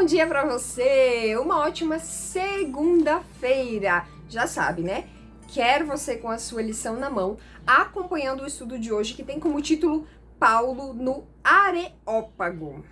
bom dia pra você! Uma ótima segunda-feira! Já sabe, né? Quero você com a sua lição na mão, acompanhando o estudo de hoje, que tem como título Paulo no Areópago.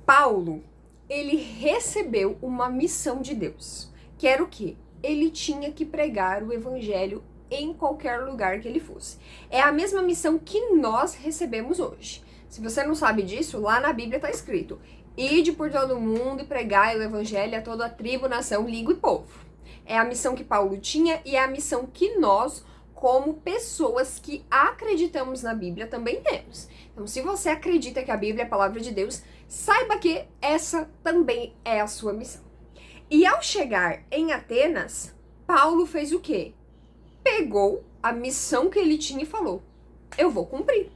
Paulo, ele recebeu uma missão de Deus, que era o quê? Ele tinha que pregar o evangelho em qualquer lugar que ele fosse. É a mesma missão que nós recebemos hoje. Se você não sabe disso, lá na Bíblia está escrito: ide por todo mundo e pregai o evangelho a toda a tribo, nação, língua e povo. É a missão que Paulo tinha e é a missão que nós, como pessoas que acreditamos na Bíblia, também temos. Então, se você acredita que a Bíblia é a palavra de Deus, saiba que essa também é a sua missão. E ao chegar em Atenas, Paulo fez o quê? Pegou a missão que ele tinha e falou: eu vou cumprir.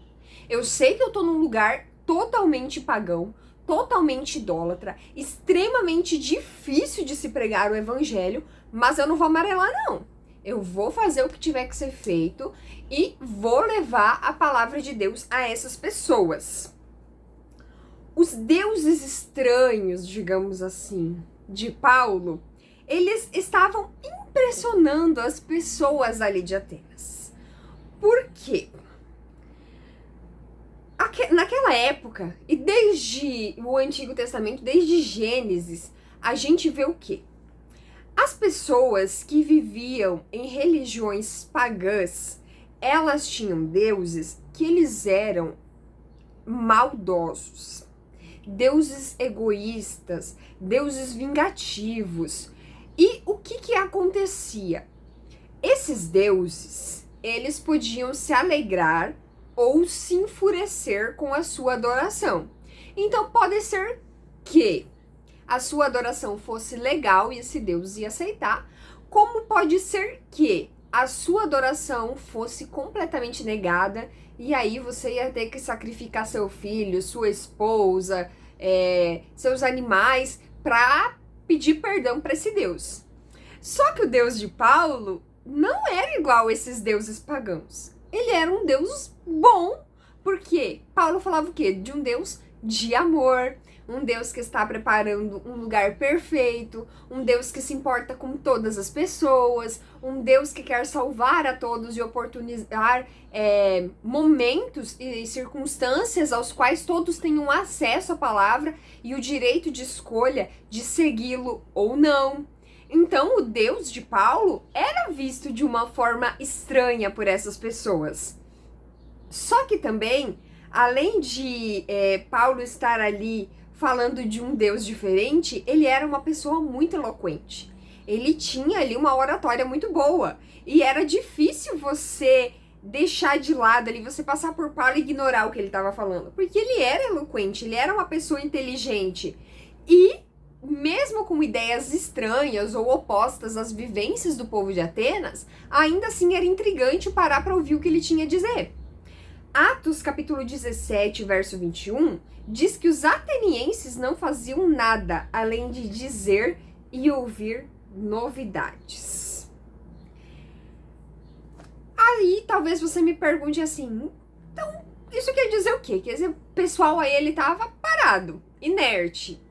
Eu sei que eu tô num lugar totalmente pagão, totalmente idólatra, extremamente difícil de se pregar o evangelho, mas eu não vou amarelar, não. Eu vou fazer o que tiver que ser feito e vou levar a palavra de Deus a essas pessoas. Os deuses estranhos, digamos assim, de Paulo, eles estavam impressionando as pessoas ali de Atenas. Por quê? Naquela época, e desde o Antigo Testamento, desde Gênesis, a gente vê o quê? As pessoas que viviam em religiões pagãs, elas tinham deuses que eles eram maldosos, deuses egoístas, deuses vingativos. E o que acontecia? Esses deuses, eles podiam se alegrar ou se enfurecer com a sua adoração. Então pode ser que a sua adoração fosse legal e esse Deus ia aceitar, como pode ser que a sua adoração fosse completamente negada e aí você ia ter que sacrificar seu filho, sua esposa, seus animais para pedir perdão para esse Deus. Só que o Deus de Paulo não era igual a esses deuses pagãos. Ele era um Deus bom, porque Paulo falava o quê? De um Deus de amor, um Deus que está preparando um lugar perfeito, um Deus que se importa com todas as pessoas, um Deus que quer salvar a todos e oportunizar momentos e circunstâncias aos quais todos tenham acesso à palavra e o direito de escolha de segui-lo ou não. Então, o Deus de Paulo era visto de uma forma estranha por essas pessoas. Só que também, além de Paulo estar ali falando de um Deus diferente, ele era uma pessoa muito eloquente. Ele tinha ali uma oratória muito boa. E era difícil você deixar de lado ali, você passar por Paulo e ignorar o que ele estava falando. Porque ele era eloquente, ele era uma pessoa inteligente. E mesmo com ideias estranhas ou opostas às vivências do povo de Atenas, ainda assim era intrigante parar para ouvir o que ele tinha a dizer. Atos capítulo 17, verso 21, diz que os atenienses não faziam nada além de dizer e ouvir novidades. Aí talvez você me pergunte assim: então isso quer dizer o quê? Quer dizer, o pessoal aí ele tava parado, inerte,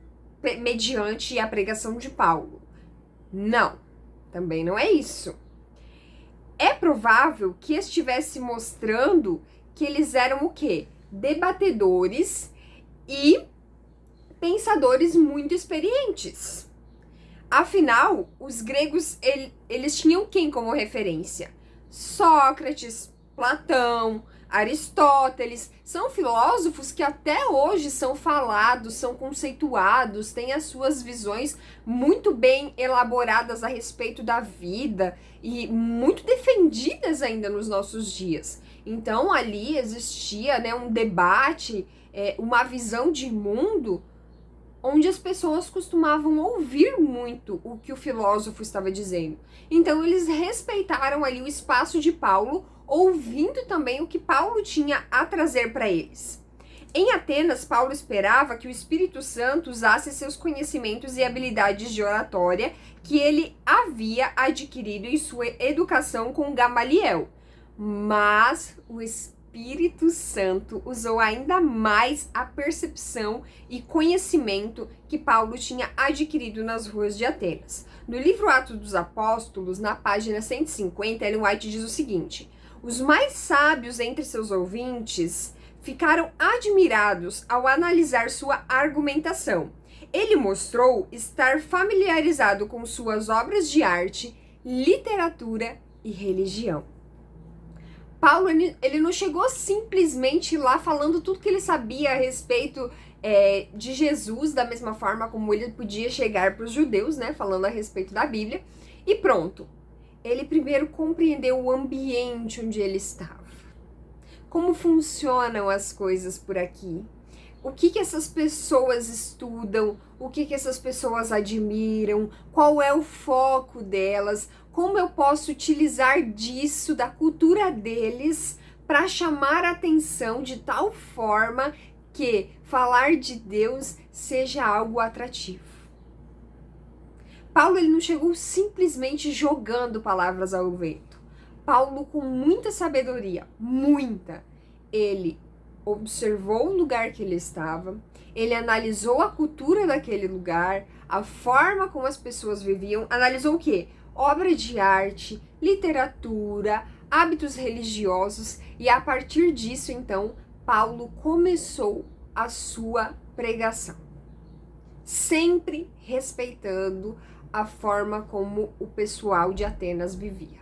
mediante a pregação de Paulo. Não, também não é isso. É provável que estivesse mostrando que eles eram o quê? Debatedores e pensadores muito experientes. Afinal, os gregos, eles tinham quem como referência? Sócrates, Platão, Aristóteles, são filósofos que até hoje são falados, são conceituados, têm as suas visões muito bem elaboradas a respeito da vida e muito defendidas ainda nos nossos dias. Então ali existia, né, um debate, uma visão de mundo onde as pessoas costumavam ouvir muito o que o filósofo estava dizendo. Então eles respeitaram ali o espaço de Paulo, ouvindo também o que Paulo tinha a trazer para eles. Em Atenas, Paulo esperava que o Espírito Santo usasse seus conhecimentos e habilidades de oratória que ele havia adquirido em sua educação com Gamaliel. Mas o Espírito Espírito Santo usou ainda mais a percepção e conhecimento que Paulo tinha adquirido nas ruas de Atenas. No livro Atos dos Apóstolos, na página 150, Ellen White diz o seguinte: os mais sábios entre seus ouvintes ficaram admirados ao analisar sua argumentação. Ele mostrou estar familiarizado com suas obras de arte, literatura e religião. Paulo, ele não chegou simplesmente lá falando tudo que ele sabia a respeito de Jesus, da mesma forma como ele podia chegar para os judeus, né, falando a respeito da Bíblia, e pronto. Ele primeiro compreendeu o ambiente onde ele estava. Como funcionam as coisas por aqui? O que essas pessoas estudam? O que essas pessoas admiram? Qual é o foco delas? Como eu posso utilizar disso, da cultura deles, para chamar a atenção de tal forma que falar de Deus seja algo atrativo? Paulo, ele não chegou simplesmente jogando palavras ao vento. Paulo, com muita sabedoria, ele observou o lugar que ele estava, ele analisou a cultura daquele lugar, a forma como as pessoas viviam, analisou o quê? Obra de arte, literatura, hábitos religiosos, e a partir disso, então, Paulo começou a sua pregação, sempre respeitando a forma como o pessoal de Atenas vivia.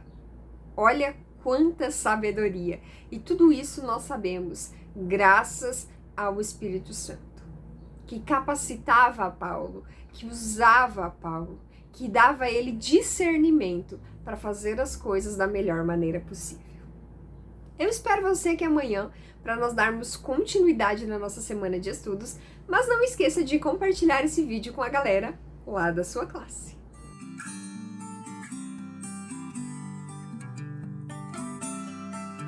Olha quanta sabedoria! E tudo isso nós sabemos graças ao Espírito Santo, que capacitava a Paulo, que usava a Paulo, que dava a ele discernimento para fazer as coisas da melhor maneira possível. Eu espero você aqui amanhã para nós darmos continuidade na nossa semana de estudos, mas não esqueça de compartilhar esse vídeo com a galera lá da sua classe.